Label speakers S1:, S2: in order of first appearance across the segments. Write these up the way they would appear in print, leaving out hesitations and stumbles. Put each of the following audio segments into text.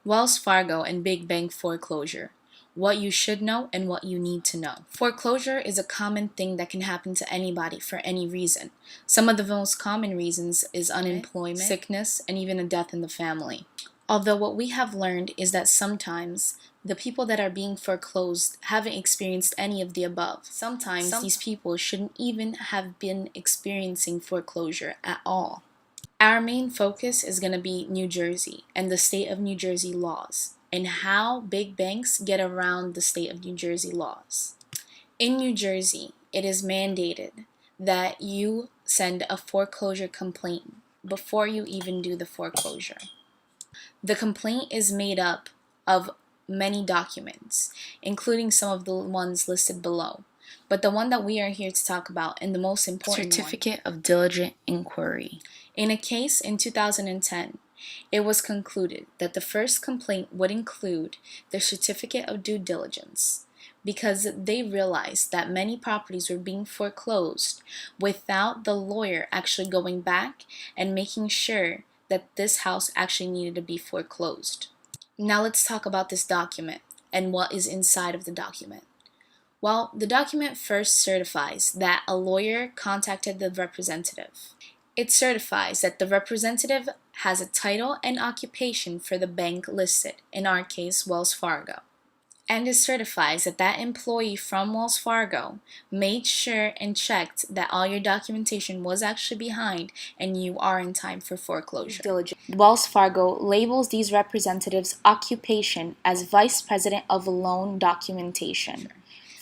S1: Wells Fargo and big bank foreclosure. What you should know and what you need to know. Foreclosure is a common thing that can happen to anybody for any reason. Some of the most common reasons is unemployment, sickness, and even a death in the family. Although what we have learned is that sometimes the people that are being foreclosed haven't experienced any of the above. Sometimes these people shouldn't even have been experiencing foreclosure at all. Our main focus is going to be New Jersey and the state of New Jersey laws and how big banks get around the state of New Jersey laws. In New Jersey, it is mandated that you send a foreclosure complaint before you even do the foreclosure. The complaint is made up of many documents, including some of the ones listed below. But the one that we are here to talk about, and the most important
S2: Certificate of Diligent Inquiry.
S1: In a case in 2010, it was concluded that the first complaint would include the certificate of due diligence because they realized that many properties were being foreclosed without the lawyer actually going back and making sure that this house actually needed to be foreclosed. Now let's talk about this document and what is inside of the document. Well, the document first certifies that a lawyer contacted the representative. It certifies that the representative has a title and occupation for the bank listed, in our case, Wells Fargo. And it certifies that that employee from Wells Fargo made sure and checked that all your documentation was actually behind and you are in time for foreclosure. Wells Fargo labels these representatives' occupation as Vice President of Loan Documentation.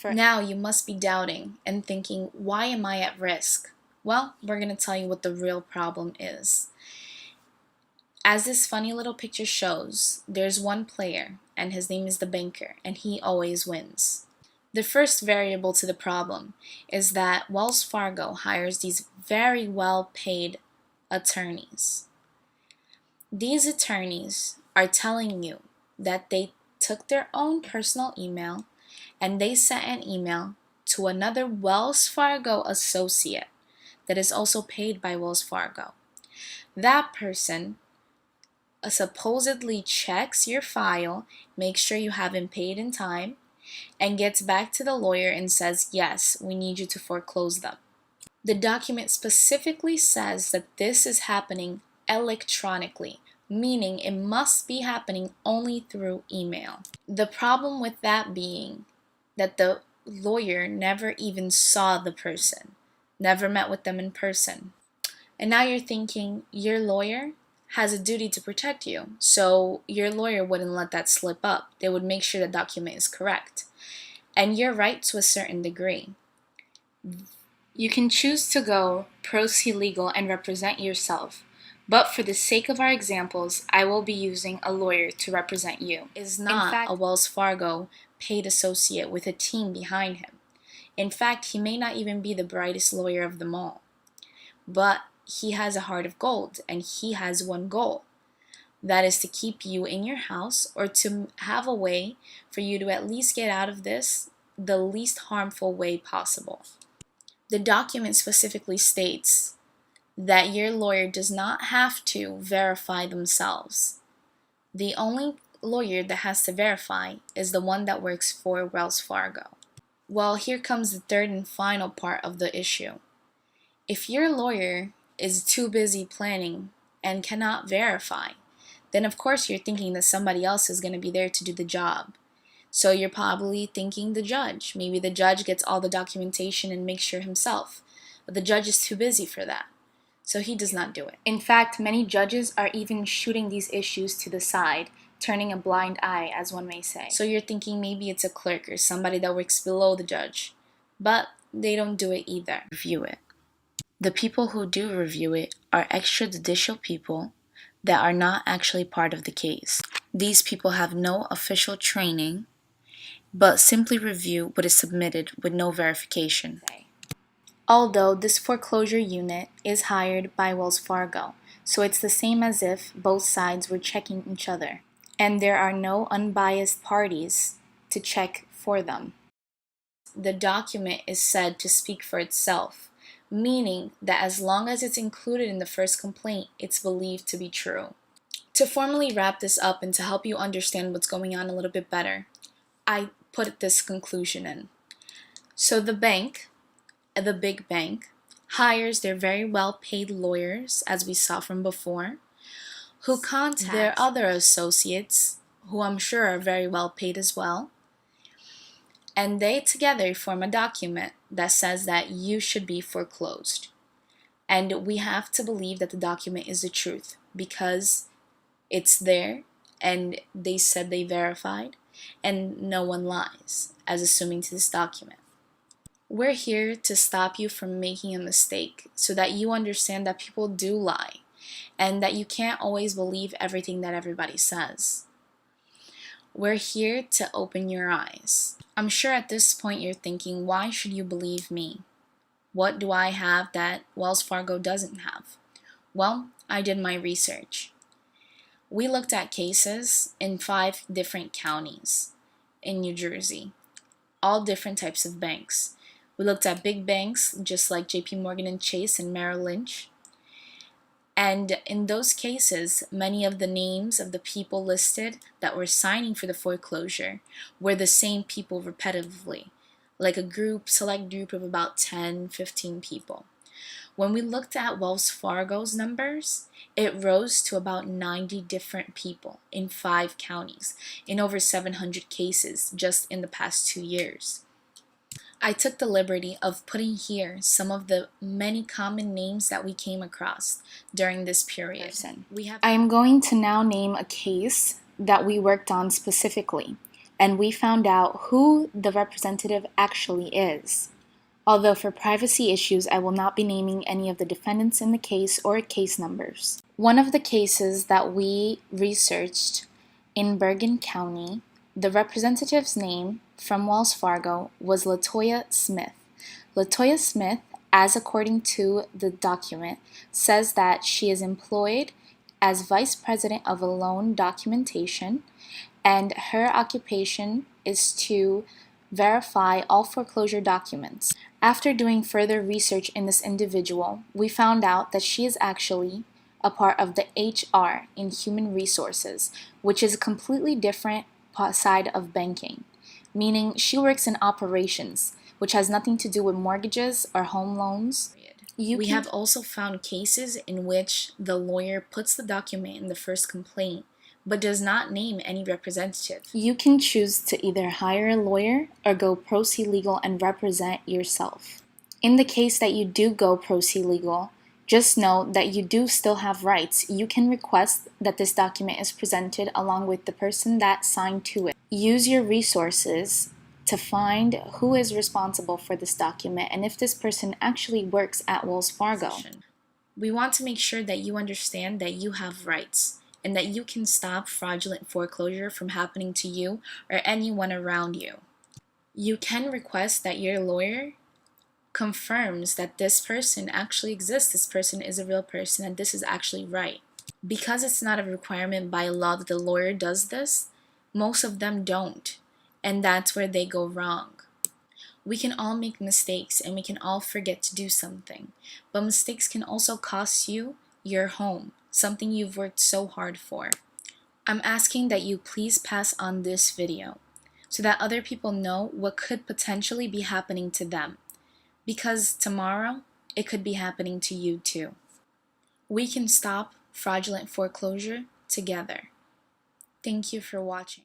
S1: Now you must be doubting and thinking, why am I at risk? Well, we're going to tell you what the real problem is. As this funny little picture shows, there's one player, and his name is the banker, and he always wins. The first variable to the problem is that Wells Fargo hires these very well-paid attorneys. These attorneys are telling you that they took their own personal email and they sent an email to another Wells Fargo associate that is also paid by Wells Fargo. That person supposedly checks your file, makes sure you haven't paid in time, and gets back to the lawyer and says, yes, we need you to foreclose them. The document specifically says that this is happening electronically, meaning it must be happening only through email. The problem with that being that the lawyer never even saw the person, never met with them in person. And now you're thinking your lawyer has a duty to protect you, so your lawyer wouldn't let that slip up. They would make sure the document is correct. And you're right to a certain degree. You can choose to go pro se legal and represent yourself, but for the sake of our examples, I will be using a lawyer to represent you. Is not a Wells Fargo paid associate with a team behind him. In fact, he may not even be the brightest lawyer of them all, but he has a heart of gold, and he has one goal. That is to keep you in your house, or to have a way for you to at least get out of this the least harmful way possible. The document specifically states that your lawyer does not have to verify themselves. The only lawyer that has to verify is the one that works for Wells Fargo. Well, here comes the third and final part of the issue. If your lawyer is too busy planning and cannot verify, then of course you're thinking that somebody else is going to be there to do the job. So you're probably thinking the judge. Maybe the judge gets all the documentation and makes sure himself. But the judge is too busy for that, so he does not do it. In fact, many judges are even shooting these issues to the side, turning a blind eye, as one may say. So you're thinking maybe it's a clerk or somebody that works below the judge, but they don't do it either.
S2: Review it. The people who do review it are extrajudicial people that are not actually part of the case. These people have no official training, but simply review what is submitted with no verification.
S1: Although this foreclosure unit is hired by Wells Fargo, so it's the same as if both sides were checking each other, and there are no unbiased parties to check for them. The document is said to speak for itself, meaning that as long as it's included in the first complaint, it's believed to be true. To formally wrap this up and to help you understand what's going on a little bit better, I put this conclusion in. So the bank, the big bank, hires their very well-paid lawyers, as we saw from before, who contact their other associates, who I'm sure are very well paid as well, and they together form a document that says that you should be foreclosed. And we have to believe that the document is the truth because it's there and they said they verified and no one lies, as assuming to this document. We're here to stop you from making a mistake so that you understand that people do lie and that you can't always believe everything that everybody says. We're here to open your eyes. I'm sure at this point you're thinking, why should you believe me? What do I have that Wells Fargo doesn't have? Well, I did my research. We looked at cases in 5 different counties in New Jersey, all different types of banks. We looked at big banks just like JP Morgan and Chase and Merrill Lynch. And in those cases, many of the names of the people listed that were signing for the foreclosure were the same people repetitively, like a select group of about 10, 15 people. When we looked at Wells Fargo's numbers, it rose to about 90 different people in 5 counties, in over 700 cases just in the past 2 years. I took the liberty of putting here some of the many common names that we came across during this period. I am going to now name a case that we worked on specifically, and we found out who the representative actually is. Although for privacy issues, I will not be naming any of the defendants in the case or case numbers. One of the cases that we researched in Bergen County, the representative's name from Wells Fargo was Latoya Smith. Latoya Smith, as according to the document, says that she is employed as Vice President of a loan documentation, and her occupation is to verify all foreclosure documents. After doing further research in this individual, we found out that she is actually a part of the HR in human resources, which is a completely different side of banking, meaning she works in operations, which has nothing to do with mortgages or home loans. We have also found cases in which the lawyer puts the document in the first complaint but does not name any representative. You can choose to either hire a lawyer or go pro se legal and represent yourself. In the case that you do go pro se legal, just know that you do still have rights. You can request that this document is presented along with the person that signed to it. Use your resources to find who is responsible for this document and if this person actually works at Wells Fargo. We want to make sure that you understand that you have rights and that you can stop fraudulent foreclosure from happening to you or anyone around you. You can request that your lawyer confirms that this person actually exists, this person is a real person, and this is actually right. Because it's not a requirement by law that the lawyer does this, most of them don't, and that's where they go wrong. We can all make mistakes and we can all forget to do something, but mistakes can also cost you your home, something you've worked so hard for. I'm asking that you please pass on this video so that other people know what could potentially be happening to them, because tomorrow it could be happening to you too. We can stop fraudulent foreclosure together. Thank you for watching.